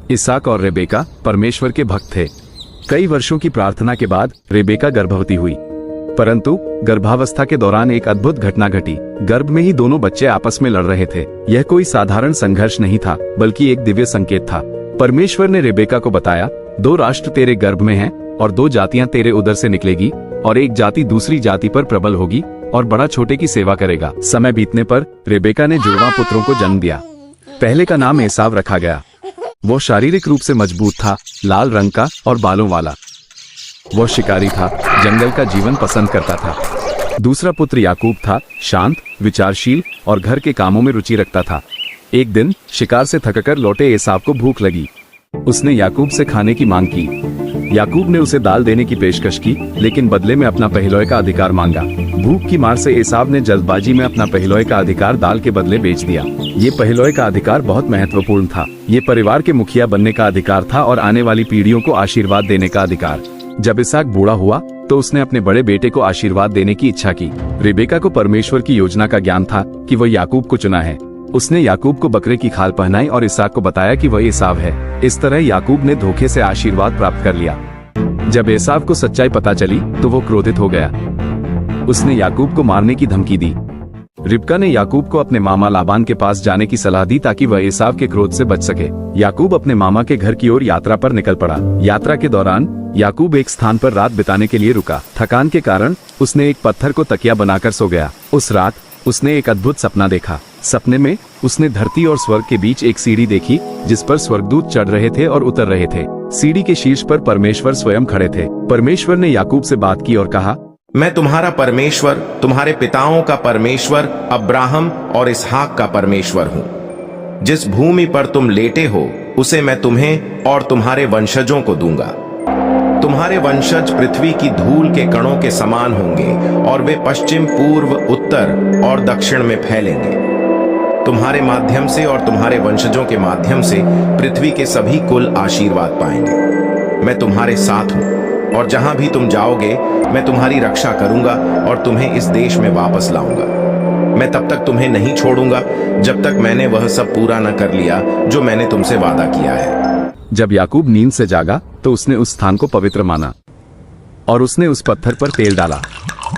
Isaac और Rebecca परमेश्वर के भक्त थे। कई वर्षों की प्रार्थना के बाद रेबेका गर्भवती हुई, परंतु गर्भावस्था के दौरान एक अद्भुत घटना घटी। गर्भ में ही दोनों बच्चे आपस में लड़ रहे थे। यह कोई साधारण संघर्ष नहीं था, बल्कि एक दिव्य संकेत था। परमेश्वर ने रेबेका को बताया, 2 राष्ट्र तेरे गर्भ में हैं और 2 जातियां तेरे उदर से निकलेगी, और एक जाति दूसरी जाति पर प्रबल होगी और बड़ा छोटे की सेवा करेगा। समय बीतने पर रेबेका ने जुड़वा पुत्रों को जन्म दिया। पहले का नाम एसाव रखा गया। वो शारीरिक रूप से मजबूत था, लाल रंग का और बालों वाला। वो शिकारी था, जंगल का जीवन पसंद करता था। दूसरा पुत्र याकूब था, शांत, विचारशील और घर के कामों में रुचि रखता था। एक दिन शिकार से थककर लौटे एसाव को भूख लगी। उसने याकूब से खाने की मांग की। याकूब ने उसे दाल देने की पेशकश की, लेकिन बदले में अपना पहलौए का अधिकार मांगा। भूख की मार से एसाव ने जल्दबाजी में अपना पहलौए का अधिकार दाल के बदले बेच दिया। ये पहलौए का अधिकार बहुत महत्वपूर्ण था। ये परिवार के मुखिया बनने का अधिकार था और आने वाली पीढ़ियों को आशीर्वाद देने का अधिकार। जब इसाक बूढ़ा हुआ तो उसने अपने बड़े बेटे को आशीर्वाद देने की इच्छा की। रेबेका को परमेश्वर की योजना का ज्ञान था कि वह याकूब को चुना है। उसने याकूब को बकरे की खाल पहनाई और इसाक को बताया कि वह एसाव है। इस तरह याकूब ने धोखे से आशीर्वाद प्राप्त कर लिया। जब एसाव को सच्चाई पता चली तो वो क्रोधित हो गया। उसने याकूब को मारने की धमकी दी। रिबका ने याकूब को अपने मामा लाबान के पास जाने की सलाह दी ताकि वह एसाव के क्रोध से बच सके। याकूब अपने मामा के घर की ओर यात्रा पर निकल पड़ा। यात्रा के दौरान याकूब एक स्थान पर रात बिताने के लिए रुका। थकान के कारण उसने एक पत्थर को तकिया बनाकर सो गया। उस रात उसने एक अद्भुत सपना देखा। सपने में उसने धरती और स्वर्ग के बीच एक सीढ़ी देखी, जिस पर स्वर्गदूत चढ़ रहे थे और उतर रहे थे। सीढ़ी के शीर्ष पर परमेश्वर स्वयं खड़े थे। परमेश्वर ने याकूब से बात की और कहा, मैं तुम्हारा परमेश्वर, तुम्हारे पिताओं का परमेश्वर, अब्राहम और इसहाक का परमेश्वर हूँ। जिस भूमि पर तुम लेटे हो उसे मैं तुम्हें और तुम्हारे वंशजों को दूंगा। तुम्हारे वंशज पृथ्वी की धूल के कणों के समान होंगे और वे पश्चिम, पूर्व, उत्तर और दक्षिण में फैलेंगे। तुम्हारे माध्यम से और तुम्हारे वंशजों के माध्यम से पृथ्वी के सभी कुल आशीर्वाद पाएंगे। मैं तुम्हारे साथ हूँ और जहां भी तुम जाओगे मैं तुम्हारी रक्षा करूंगा और तुम्हें इस देश में वापस लाऊंगा। मैं तब तक तुम्हें नहीं छोड़ूंगा जब तक मैंने वह सब पूरा न कर लिया जो मैंने तुमसे वादा किया है। जब याकूब नींद से जागा तो उसने उस स्थान को पवित्र माना और उसने उस पत्थर पर तेल डाला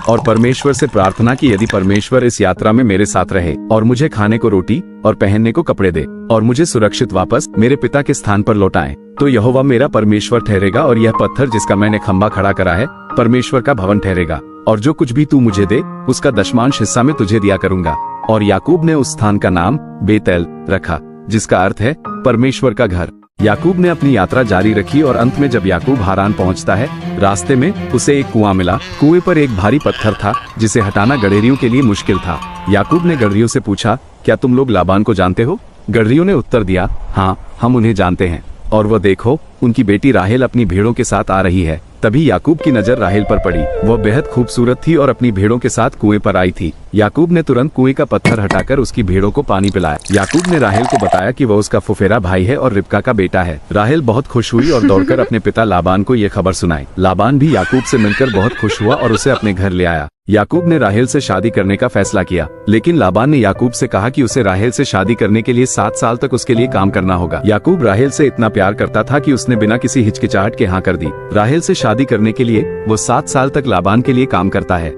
और परमेश्वर से प्रार्थना की, यदि परमेश्वर इस यात्रा में मेरे साथ रहे और मुझे खाने को रोटी और पहनने को कपड़े दे और मुझे सुरक्षित वापस मेरे पिता के स्थान पर लौटाए, तो यहोवा मेरा परमेश्वर ठहरेगा और यह पत्थर जिसका मैंने खंबा खड़ा करा है परमेश्वर का भवन ठहरेगा। और जो कुछ भी तू मुझे दे उसका दशमांश हिस्सा में तुझे दिया करूंगा। और याकूब ने उस स्थान का नाम बेतेल रखा, जिसका अर्थ है परमेश्वर का घर। याकूब ने अपनी यात्रा जारी रखी और अंत में जब याकूब हारान पहुंचता है, रास्ते में उसे एक कुआं मिला। कुएं पर एक भारी पत्थर था जिसे हटाना गडरियों के लिए मुश्किल था। याकूब ने गडरियों से पूछा, क्या तुम लोग लाबान को जानते हो? गडरियों ने उत्तर दिया, हाँ, हम उन्हें जानते हैं। और वह देखो, उनकी बेटी राहेल अपनी भेड़ों के साथ आ रही है। तभी याकूब की नजर राहेल पर पड़ी। वह बेहद खूबसूरत थी और अपनी भेड़ों के साथ कुएं पर आई थी। याकूब ने तुरंत कुएं का पत्थर हटाकर उसकी भेड़ों को पानी पिलाया। याकूब ने राहेल को बताया कि वह उसका फुफेरा भाई है और रिबका का बेटा है। राहेल बहुत खुश हुई और दौड़कर अपने पिता लाबान को यह खबर सुनाई। लाबान भी याकूब से मिलकर बहुत खुश हुआ और उसे अपने घर ले आया। याकूब ने राहेल से शादी करने का फैसला किया, लेकिन लाबान ने याकूब से कहा कि उसे राहेल से शादी करने के लिए 7 साल तक उसके लिए काम करना होगा। याकूब राहेल से इतना प्यार करता था कि उसने बिना किसी हिचकिचाहट के हाँ कर दी। राहेल से शादी करने के लिए वो 7 साल तक लाबान के लिए काम करता है।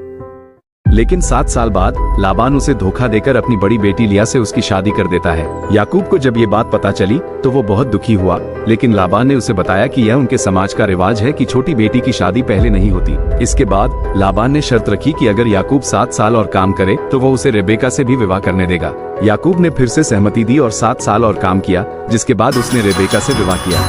लेकिन 7 साल बाद लाबान उसे धोखा देकर अपनी बड़ी बेटी लिया से उसकी शादी कर देता है। याकूब को जब ये बात पता चली तो वो बहुत दुखी हुआ, लेकिन लाबान ने उसे बताया कि यह उनके समाज का रिवाज है कि छोटी बेटी की शादी पहले नहीं होती। इसके बाद लाबान ने शर्त रखी कि अगर याकूब 7 साल और काम करे तो वो उसे रेबेका से भी विवाह करने देगा। याकूब ने फिर से सहमति दी और 7 साल और काम किया, जिसके बाद उसने रेबेका से विवाह किया।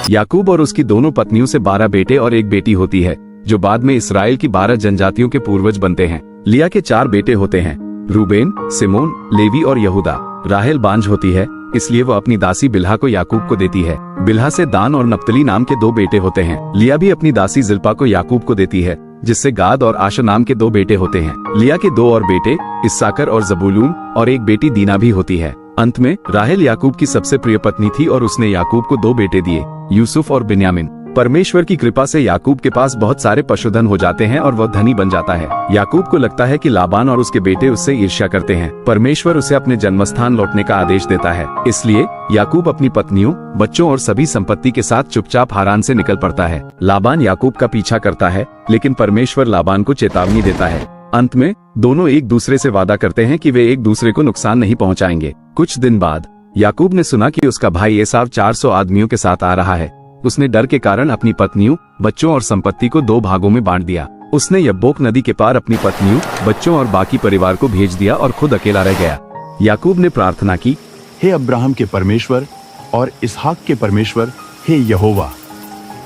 याकूब और उसकी दोनों पत्नियों से 12 बेटे और एक बेटी होती है, जो बाद में इसराइल की 12 जनजातियों के पूर्वज बनते हैं। लिया के 4 बेटे होते हैं, रूबेन, सिमोन, लेवी और यहूदा। राहेल बांझ होती है, इसलिए वह अपनी दासी बिल्हा को याकूब को देती है। बिल्हा से दान और नप्तली नाम के 2 बेटे होते हैं। लिया भी अपनी दासी जिल्पा को याकूब को देती है, जिससे गाद और आशा नाम के 2 बेटे होते हैं। लिया के 2 और बेटे इस्साकर और जबूलून और एक बेटी दीना भी होती है। अंत में राहेल याकूब की सबसे प्रिय पत्नी थी और उसने याकूब को 2 बेटे दिए, यूसुफ और बिन्यामिन। परमेश्वर की कृपा से याकूब के पास बहुत सारे पशुधन हो जाते हैं और वह धनी बन जाता है। याकूब को लगता है कि लाबान और उसके बेटे उससे ईर्ष्या करते हैं। परमेश्वर उसे अपने जन्मस्थान लौटने का आदेश देता है। इसलिए याकूब अपनी पत्नियों, बच्चों और सभी संपत्ति के साथ चुपचाप हारान से निकल पड़ता है। लाबान याकूब का पीछा करता है, लेकिन परमेश्वर लाबान को चेतावनी देता है। अंत में दोनों एक दूसरे से वादा करते हैं कि वे एक दूसरे को नुकसान नहीं पहुंचाएंगे। कुछ दिन बाद याकूब ने सुना कि उसका भाई एसाव 400 आदमियों के साथ आ रहा है। उसने डर के कारण अपनी पत्नियों, बच्चों और संपत्ति को 2 भागों में बांट दिया। उसने यब्बोक नदी के पार अपनी पत्नियों, बच्चों और बाकी परिवार को भेज दिया और खुद अकेला रह गया। याकूब ने प्रार्थना की, हे अब्राहम के परमेश्वर और इसहाक के परमेश्वर, हे यहोवा,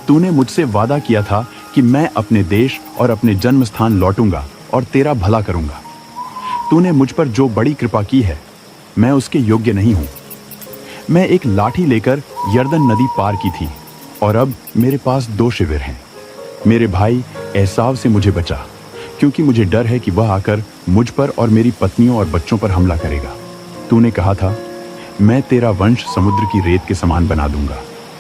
तूने मुझसे वादा किया था कि मैं अपने देश और अपने जन्म स्थान लौटूंगा और तेरा भला करूंगा। तूने मुझ पर जो बड़ी कृपा की है, मैं उसके योग्य नहीं हूं। मैं एक लाठी लेकर यरदन नदी पार की थी और अब मेरे पास 2 शिविर हैं। मेरे भाई एसाव से मुझे बचा, क्योंकि मुझे डर है कि वह आकर मुझ पर और मेरी पत्नियों और बच्चों पर हमला करेगा। तूने कहा था, मैं तेरा वंश समुद्र की रेत के समान बना दूंगा।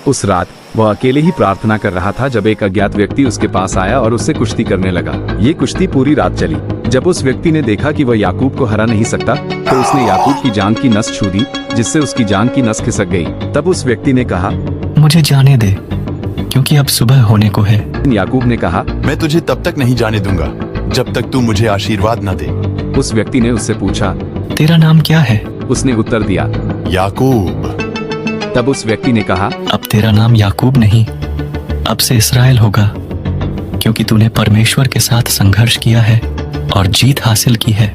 उस रात वह अकेले ही प्रार्थना कर रहा था जब एक अज्ञात व्यक्ति उसके पास आया और उससे कुश्ती करने लगा। ये कुश्ती पूरी रात चली। जब उस व्यक्ति ने देखा कि वह याकूब को हरा नहीं सकता, तो उसने याकूब की जांघ की नस छू दी, जिससे उसकी जांघ की नस खिसक गई। तब उस व्यक्ति ने कहा, मुझे जाने दे, क्योंकि अब सुबह होने को है। याकूब ने कहा, मैं तुझे तब तक नहीं जाने दूंगा जब तक तू मुझे आशीर्वाद न दे। उस व्यक्ति ने उससे पूछा, तेरा नाम क्या है? उसने उत्तर दिया, याकूब। तब उस व्यक्ति ने कहा, अब तेरा नाम याकूब नहीं, अब से इस्राएल होगा, क्योंकि तूने परमेश्वर के साथ संघर्ष किया है और जीत हासिल की है।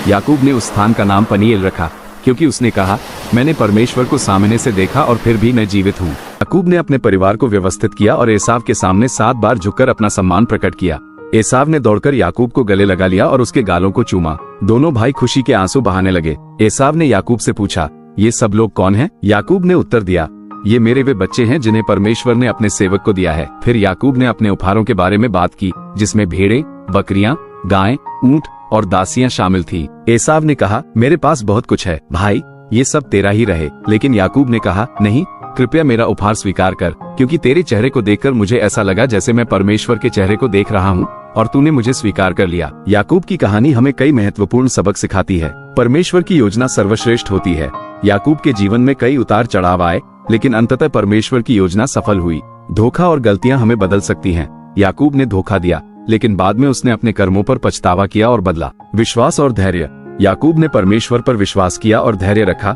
याकूब ने उस स्थान का नाम पनीएल रखा, क्योंकि उसने कहा, मैंने परमेश्वर को सामने से देखा और फिर भी मैं जीवित हूँ। याकूब ने अपने परिवार को व्यवस्थित किया और एसाव के सामने 7 बार झुककर अपना सम्मान प्रकट किया। एसाव ने दौड़कर याकूब को गले लगा लिया और उसके गालों को चूमा। दोनों भाई खुशी के आंसू बहाने लगे। एसाव ने याकूब से पूछा, ये सब लोग कौन हैं? याकूब ने उत्तर दिया, ये मेरे वे बच्चे हैं जिन्हें परमेश्वर ने अपने सेवक को दिया है। फिर याकूब ने अपने उपहारों के बारे में बात की, जिसमें भेड़ें, बकरियां, गायें, ऊंट और दासियां शामिल थी। एसाव ने कहा, मेरे पास बहुत कुछ है भाई, ये सब तेरा ही रहे। लेकिन याकूब ने कहा, नहीं, कृपया मेरा उपहार स्वीकार कर, क्योंकि तेरे चेहरे को देखकर मुझे ऐसा लगा जैसे मैं परमेश्वर के चेहरे को देख रहा हूँ और तूने मुझे स्वीकार कर लिया। याकूब की कहानी हमें कई महत्वपूर्ण सबक सिखाती है। परमेश्वर की योजना सर्वश्रेष्ठ होती है। याकूब के जीवन में कई उतार चढ़ाव आए, लेकिन अंततः परमेश्वर की योजना सफल हुई। धोखा और गलतियां हमें बदल सकती हैं। याकूब ने धोखा दिया, लेकिन बाद में उसने अपने कर्मों पर पछतावा किया और बदला। विश्वास और धैर्य। याकूब ने परमेश्वर पर विश्वास किया और धैर्य रखा,